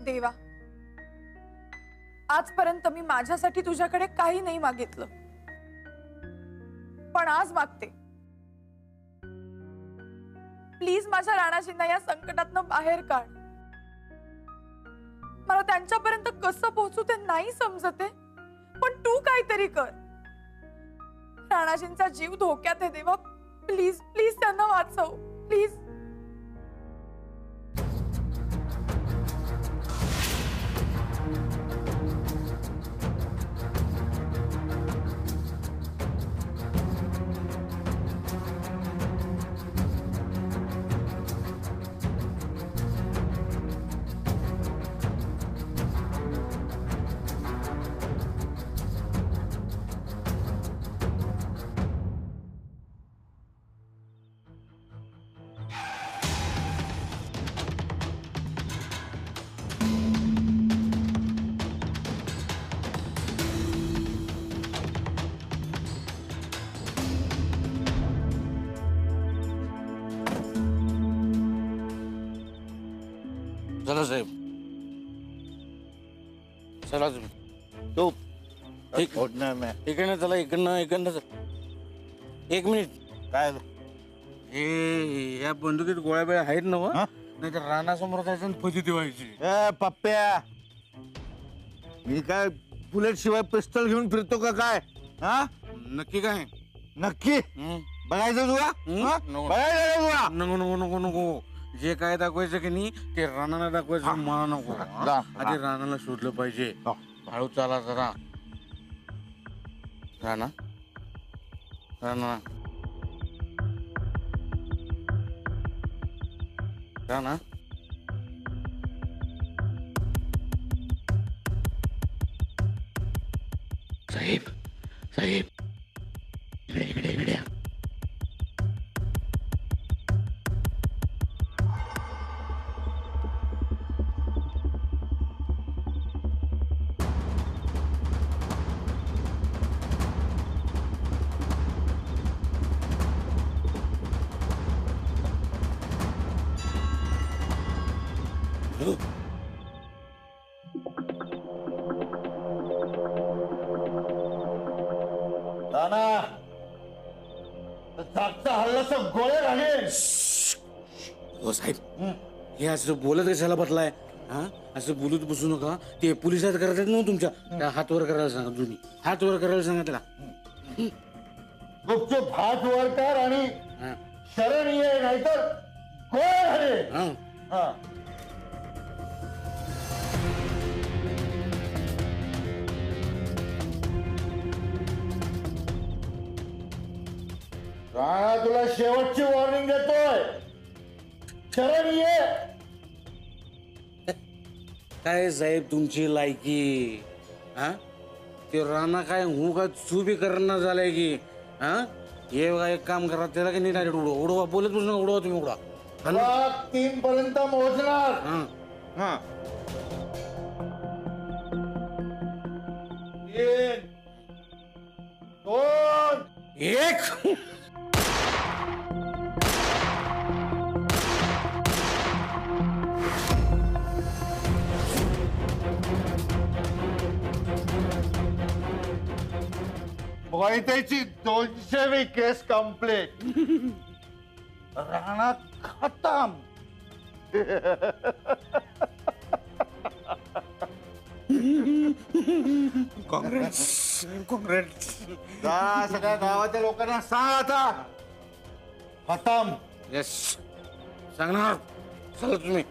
देवा, आजपर्यंत मी माझ्यासाठी तुझ्याकडे काही नाही मागितलं, पण आज मागते. प्लीज माझ्या राणाजींना या संकटातनं बाहेर काढ. मला त्यांच्यापर्यंत कसं पोहोचू ते नाही समजते, पण तू काहीतरी कर. राणाजींचा जीव धोक्यात आहे देवा, प्लीज प्लीज त्यांना वाचव, प्लीज. चला साहेब, चला तुम्ही. तो ठीक. होणार नाही. इकडनं चला, इकडनं एक मिनिट. काय हे या बंदुकीत गोळ्या बिळ्या आहेत ना? हा? नाही तर रानासमोर जायचं आणि फजिती व्हायची. ए पप्प्या, मी काय बुलेट शिवाय पिस्टल घेऊन फिरतो का काय? हा, नक्की काय? नक्की हं? बघायचं तुला? हा? नको. बघायचं तुला? नको नको नको नको. जे काय दाखवायचं की नाही ते रानाला दाखवायचं, मला नको. हा? जा. आधी रानाला शोधलं पाहिजे. हा. हळू चाला जरा. राणा राणा राणा साहेब साहेब, इकडे इकडे इकडे या. राणा, जागचा हल्लाचा गोळ्या घालेल. हो साहेब, हे असं बोलत कशाला बसलाय? हा, असं बोलत बसू नका. ते पोलिसात करतात ना तुमच्या, त्या हात वर करायला सांगा. तुम्ही हात वर करायला सांगा त्याला. गुपचूप हात वर कर आणि हा, शरण ये, नाहीतर गोळ्या घालेल. हा. हा. राणा, तुला शेवटची वॉर्निंग देतोय, शरण ये. काय साहेब तुमची लायकी? हा, ते राणा काय हू का चुबी करणं झालंय की? हा, हे बघा, एक काम करा, त्याला की नाही डायरेक्ट उडवा. बोलत बसू नका, उडवा तुम्ही, उडवा. तुला 3 पर्यंत मोजणार. हा. हा. 3, 2. एक. मोहितेची 200वी केस कंप्लीट. राणा खतम. काँग्रेस काँग्रेस. जा, सगळ्या गावाच्या लोकांना सांग आता, खतम. येस, सांगणार. चला तुम्ही.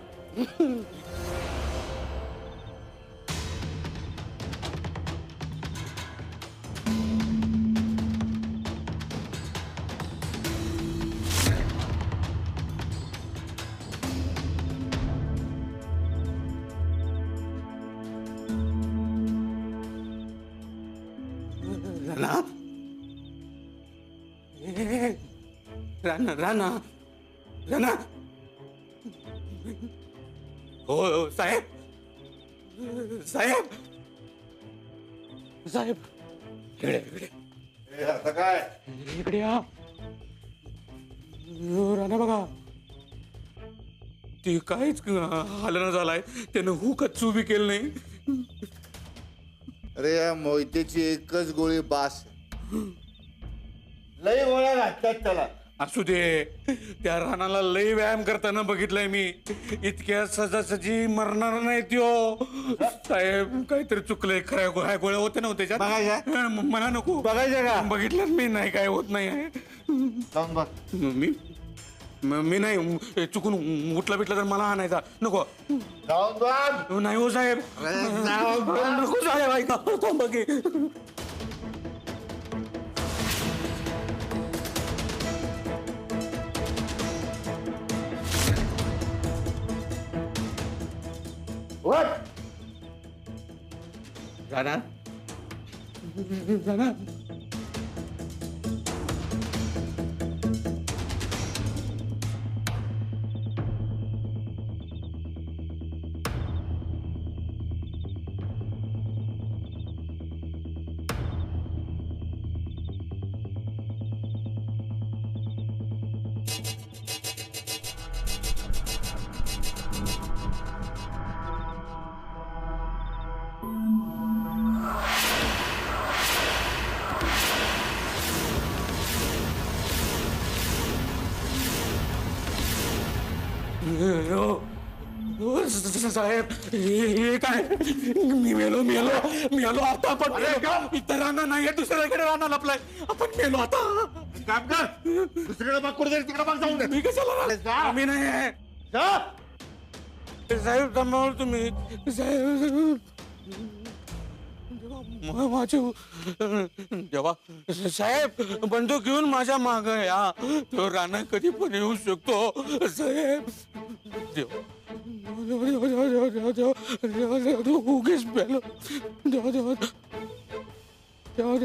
राणा, राणा राणा राणा. हो हो साहेब, साहेब साहेब, इकडे इकडे हे आता काय? इकडे या. राणा बघा, ते काहीच हालना झालाय, त्यानं हुकच उभी केलं नाही. अरे या मोहितेची एकच गोळी बास. लय गोळ्या घातल्यात त्याला. असू दे, त्या रानाला लय व्यायाम करताना बघितलंय मी. इतक्या सजासजी मरणार नाही त्यो. साहेब काहीतरी चुकलंय. खऱ्या गोळ्या होत्या नव्हत्या बघायच्या? त्याच्यात. मला नको. बघायचं का? बघितलं मी. नाही काय होत नाही आहे. जाऊन बघ. मी नाही चुकून उठला बिटला तर मला आणायचा नको. जाऊन बघ. नाही हो साहेब. जाऊन बघ. नको साहेब, ऐका. थांबा की. उठ. राणा राणा साहेब, हे काय? मी मेलो आता. आपण इथं राहणार नाही, दुसऱ्याकडे राहणार आपलाय. आपण मेलो आता. काम कर. दुसरीकडे बघ, कुठे तिकडे बघ. जाऊन दे. मी कशाला राहणार? मी नाही आहे. जा. साहेब थांबावं तुम्ही. साहेब माझे देवा. साहेब बंदूक घेऊन माझ्या माग या. तो राणा कधी पण येऊ शकतो. साहेब देवा. उगीच पेलो. देवा देवा देवा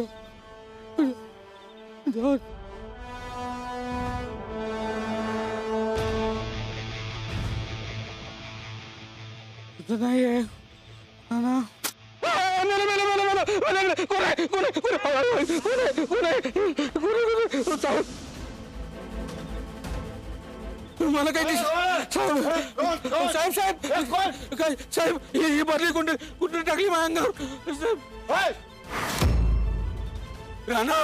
देवा. नाही आहे ना. मला काही साहेब साहेब काय साहेब ही बदली कुठे टाकली माझ्या अंगावर. साहेब राणा.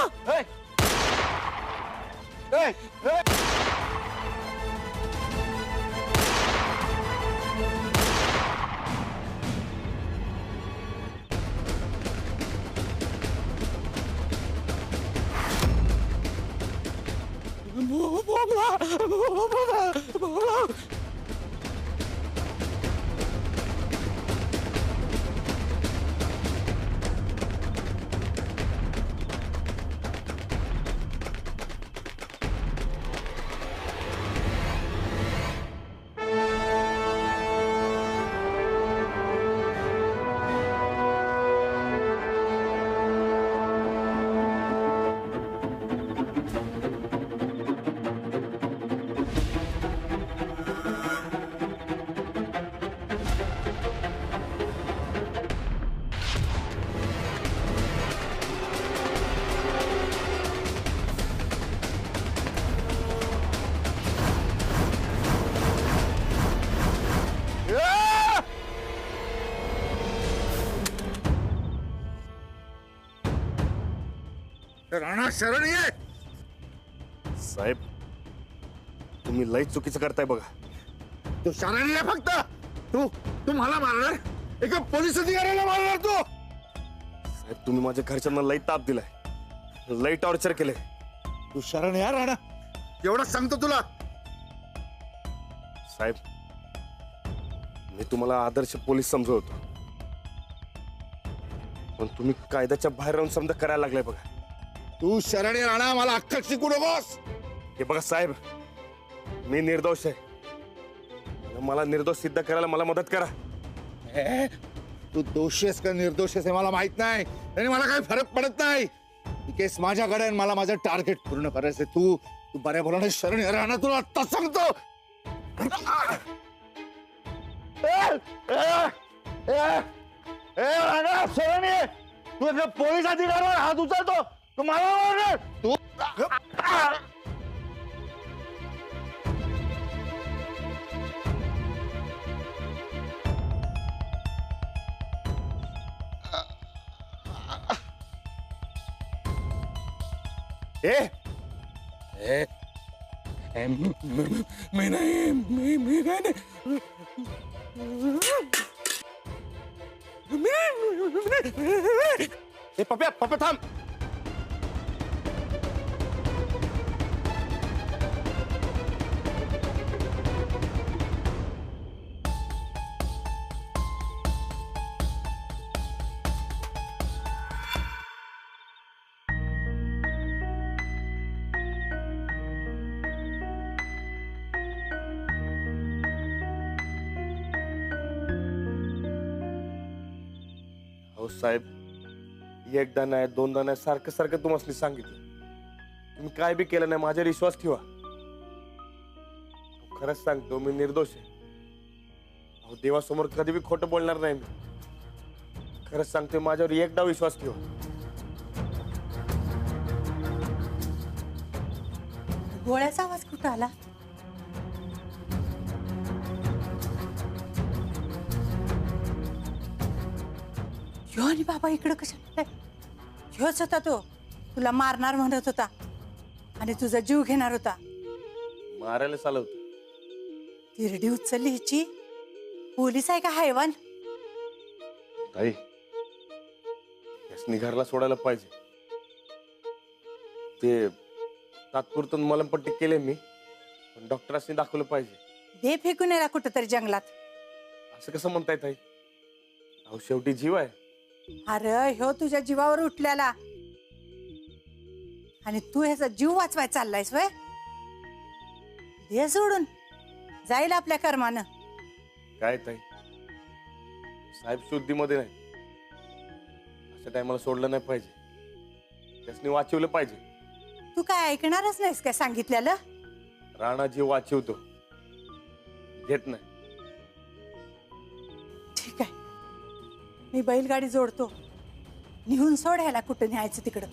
राणा शरण ये. साहेब तुम्ही लई चुकीचं करताय बघा. तू शरण ये फक्त. तू मला मारणार. एका पोलीस अधिकाऱ्याला मारणार तू. साहेब तुम्ही माझ्या घरच्यांना लई ताप दिलाय, लई टॉर्चर केले. तू शरण या राणा, एवढंच सांगतो तुला. साहेब मी तुम्हाला आदर्श पोलीस समजवतो, पण तुम्ही कायद्याच्या बाहेर राहून समजा करायला लागलाय बघा. तू शरण ये राणा, मला अक्कल शिकू नकोस. हे बघा साहेब, मी निर्दोष आहे. मला निर्दोष सिद्ध करायला मला मदत करा. तू दोषी आहेस का निर्दोष आहेस हे मला माहित नाही, आणि मला काही फरक पडत नाही. ही केस माझ्याकडे आहे, मला माझं टार्गेट पूर्ण करायचंय. तू बऱ्या बोलाने शरण ये राणा, तुला आत्ता सांगतो. राणा शरण ये. तू एका पोलीस अधिकाऱ्यावर हात उचलतो, तू मला मारणार. तू ए मी नाही मी काय नाही ए पप्या पप्या थांब. हो साहेब, एकदा नाही दोनदा नाही सारखं सारखं तुम्हाला सांगितलं. तुम्ही काय बी केलं नाही, माझ्यावर विश्वास ठेवा. खरंच सांगतो मी निर्दोष आहे. अहो देवासमोर कधी बी खोटं बोलणार नाही मी. खरंच सांगतोय, माझ्यावर एकदा विश्वास ठेवा. गोळ्याचा आवाज कुठं आला? ह्यो आणि बाबा इकडं कशा? ह्योच होता तो, तुला मारणार म्हणत होता आणि तुझा जीव घेणार होता. मारायला चालवत. तिरडी उचलली हिची. पोलीस आहे का हैवान? ताई, यासनी घरला सोडायला पाहिजे. ते तात्पुरतं मलमपट्टी केले मी, पण डॉक्टरांनी दाखवलं पाहिजे. दे फेकून याला कुठंतरी जंगलात. असं कसं म्हणताय ताई? अहो शेवटी जीव आहे. अरे ह्यो तुझ्या जीवावर उठल्याला आणि तू ह्याचा जीव वाचवाय चाललायस वय? दे सोडून, जाईल आपल्या कर्मानं. काय ताई, साहेब शुद्धीमध्ये नाही. अशा टायमाला सोडलं नाही पाहिजे. त्यासनी वाचवलं पाहिजे. तू काय ऐकणारच नाहीस काय सांगितलेलं? राणा जीव वाचवतो, घेत नाही. ठीक आहे, मी बैलगाडी जोडतो. निहून सोड ह्याला, कुठं न्यायचं तिकडं.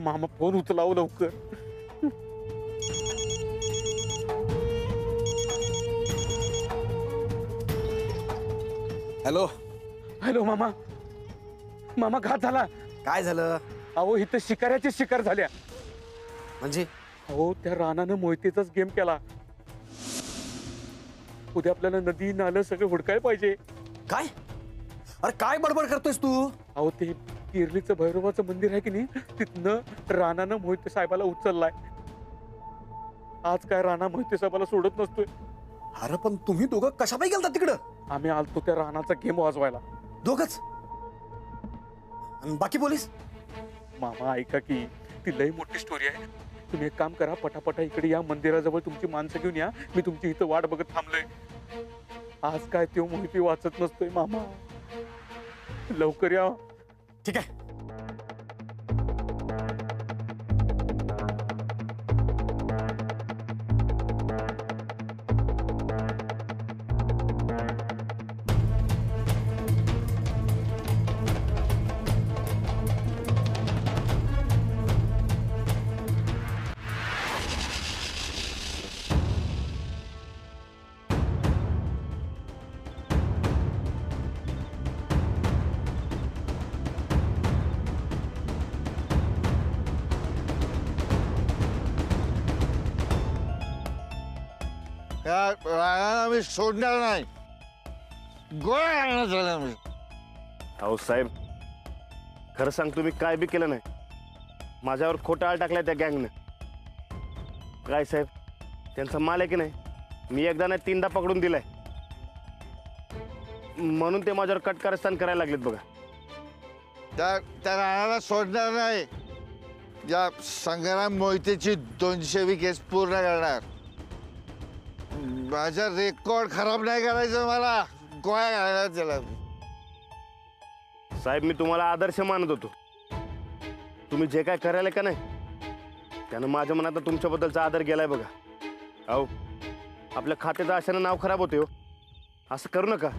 मामा फोन उचलाव लवकर. हॅलो. हॅलो मामा. मामा घात झाला. काय झालं? अहो इथं शिकाऱ्याची शिकार झाल्या. म्हणजे अहो त्या रानानं मोहितेचाच गेम केला. उद्या आपल्याला नदी नालं सगळं हुडकाय पाहिजे. काय? अरे काय बडबड करतोयस तू? अहो ते किर्लीचं भैरवाचं मंदिर आहे की नाही, तिथनं रानानं मोहिते साहेबाला उचललाय. आज काय राणा मोहिते साहेबाला सोडत नसतोय. अरे पण तुम्ही दोघं कशापाई गेलता तिकडं? आम्ही आलतो त्या रानाचा गेम वाजवायला. दोघच? बाकी पोलीस? मामा ऐका की, ती लई मोठी स्टोरी आहे. तुम्ही एक काम करा, पटापटा इकडे या मंदिराजवळ तुमची माणसं घेऊन या. मी तुमची इथं वाट बघत थांबलोय. आज काय तो मोहिती वाचत नसतोय मामा. लवकर या. ठीक आहे. या राणाला मी सोडणार नाही. गोळ्या आणणार झाला मी. अहो साहेब, खरं सांगतो मी काय बी केलं नाही. माझ्यावर खोटा आळ टाकलाय त्या गँगनं. काय साहेब, त्यांचा माल आहे की नाही, मी एकदा नाही तीनदा पकडून दिलाय. म्हणून ते माझ्यावर कटकारस्थान करायला लागलेत बघा. त्या राणाला सोडणार नाही. या संग्राम मोहितेची 220 केस पूर्ण करणार. माझा रेकॉर्ड खराब नाही करायचं मला. गोळ्या घालायला त्याला. साहेब मी तुम्हाला आदर्श मानत होतो. तुम्ही जे काय करायला का नाही त्यानं माझ्या मनात तुमच्याबद्दलचा आदर गेलाय बघा. अहो आपल्या खात्याचं अशानं नाव खराब होते हो. असं करू नका.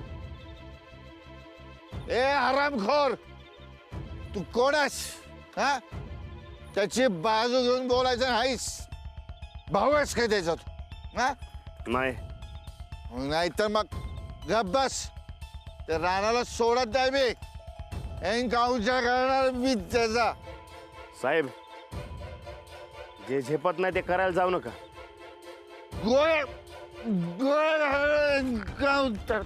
ए हरामखोर, तू कोण आहेस? हा, त्याची बाजू घेऊन बोलायचं नाहीस. भाऊ आहेस काय त्याचा तू? हा, नाही नाहीतर मग गप बस. त्या राणाला सोडत नाही मी. एन्काउंटर करणार मी त्याचा. साहेब जे झेपत नाही ते करायला जाऊ नका. गोळ्या गोळ्या एन्काउंटर.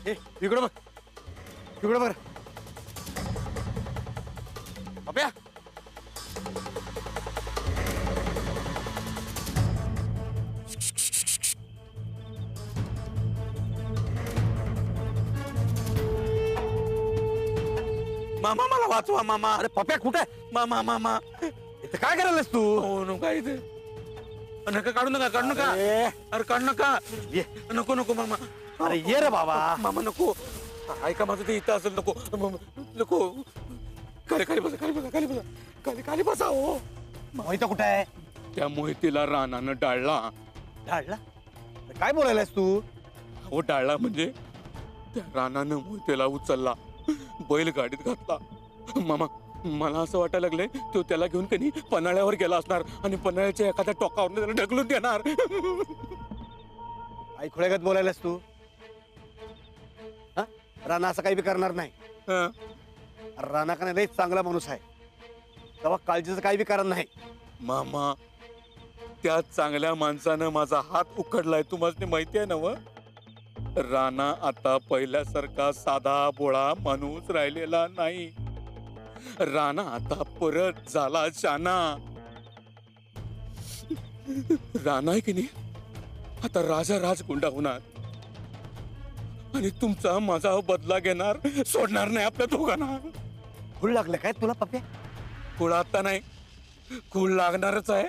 ए इकडं बघ, इकडं बघ. अभ्या मामा मला वाचवा मामा. अरे पप्या कुठे मामा मामा इथं काय करायलास तू? हो नका इथे. नका काढू नका काढू नका. अरे अरे काढू नका. ये. नको नको मामा. अरे ये रे बाबा. मामा नको. ऐका माझं ते इथं असेल. नको नको. खाली खाली बसा खाली बसा खाली बसा खाली खाली बसा. हो मोहिता कुठे आहे? त्या मोहितीला रानानं डाळला. ढाळला? अरे काय बोलायलास तू? हो डाळला म्हणजे त्या रानानं मोहितीला उचलला, बैलगाडीत घातला. मामा मला असं वाटायला लागलंय तो त्याला घेऊन कधी पन्हाळ्यावर गेला असणार आणि पन्हाळ्याच्या एखाद्या टोकावर त्याला ढकलून देणार. आई खुळ्यागत बोलायलास तू? हा? राणा असं काही बी करणार नाही. हं. राणा का नाही चांगला माणूस आहे. तेव्हा काळजीचं काही बी कारण नाही. मामा त्या चांगल्या माणसानं माझा हात उकडलाय. तुम्हाला माहिती आहे ना व? राणा आता पहिल्यासारखा साधा बोळा माणूस राहिलेला नाही. राणा आता परत झाला शाना. राणा आहे की नाही आता राजा राजगुंडा होणार आणि तुमचा माझा बदला घेणार. सोडणार नाही आपल्या दोघांना. खूळ लागलं काय तुला पप्या? कुळ आता नाही, कुळ लागणारच आहे.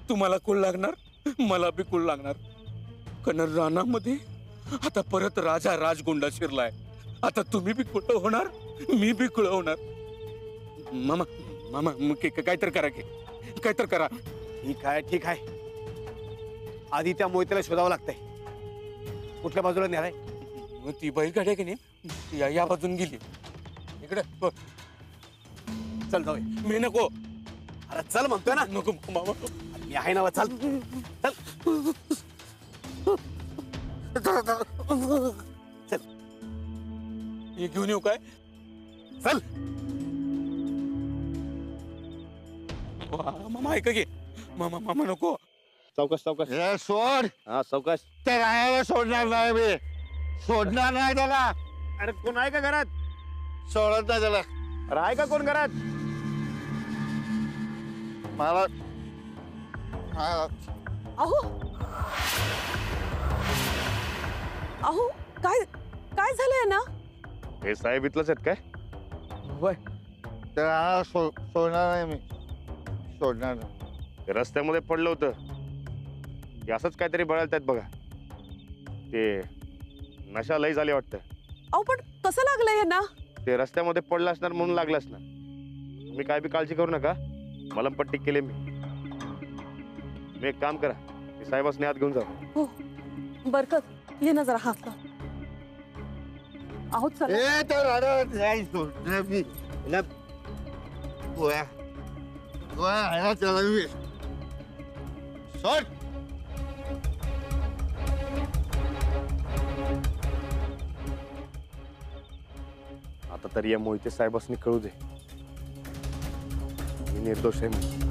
तुम्हाला कुळ लागणार, मला बी कुळ लागणार. कारण रानामध्ये आता परत राजा राजगुंडा शिरलाय. आता तुम्ही बी कुळ होणार, मी बी कुळ होणार. मामा मामा काहीतरी करा की, काहीतरी करा. ठीक आहे ठीक आहे. आधी त्या मोहितेला शोधावं लागतंय. कुठल्या बाजूला न्यालाय? ती बैलगाडी आहे की नाही या बाजून गेली. इकडे बघ. चल जाऊया. मी नको. अरे चल म्हणतोय ना. नको मामा. मी आहे ना. चल चल चल. हे घेऊन येऊ काय? चल. मामा ऐका की. मामा मामा नको. सावकाश सावकाश. हे सोड. हा सावकाश. त्या राणाला सोडणार नाही मी. सोडणार नाही त्याला. अरे कोण आहे का घरात? सोडत नाही त्याला. अरे आहे का कोण घरात? मला अहो अहो काय काय झालंय ना? हे साहेब इथलंच आहेत काय? त्या राणाला सोडणार नाही मी. सोडणार नाही. ते रस्त्यामध्ये पडलं होतं. ते असंच काहीतरी बळालतात बघा. ते नशा लई झाली वाटतं. अहो पण कसं लागलंय यांना? ते रस्त्यामध्ये पडलं असणार म्हणून लागलं असणार. तुम्ही काय बी काळजी करू नका. मलमपट्टी केली मी. एक काम करा, ते साहेबांनी आत घेऊन जा. हो बरकत ये ना जरा हात. अहो चला. ए त्या राणाला नाही सोडणार मी. त्याला गोळ्या गोळ्या घालणार त्याला मी. सोड. आता तरी या मोहिते साहेबांनी कळू दे मी निर्दोष आहे म्हणून.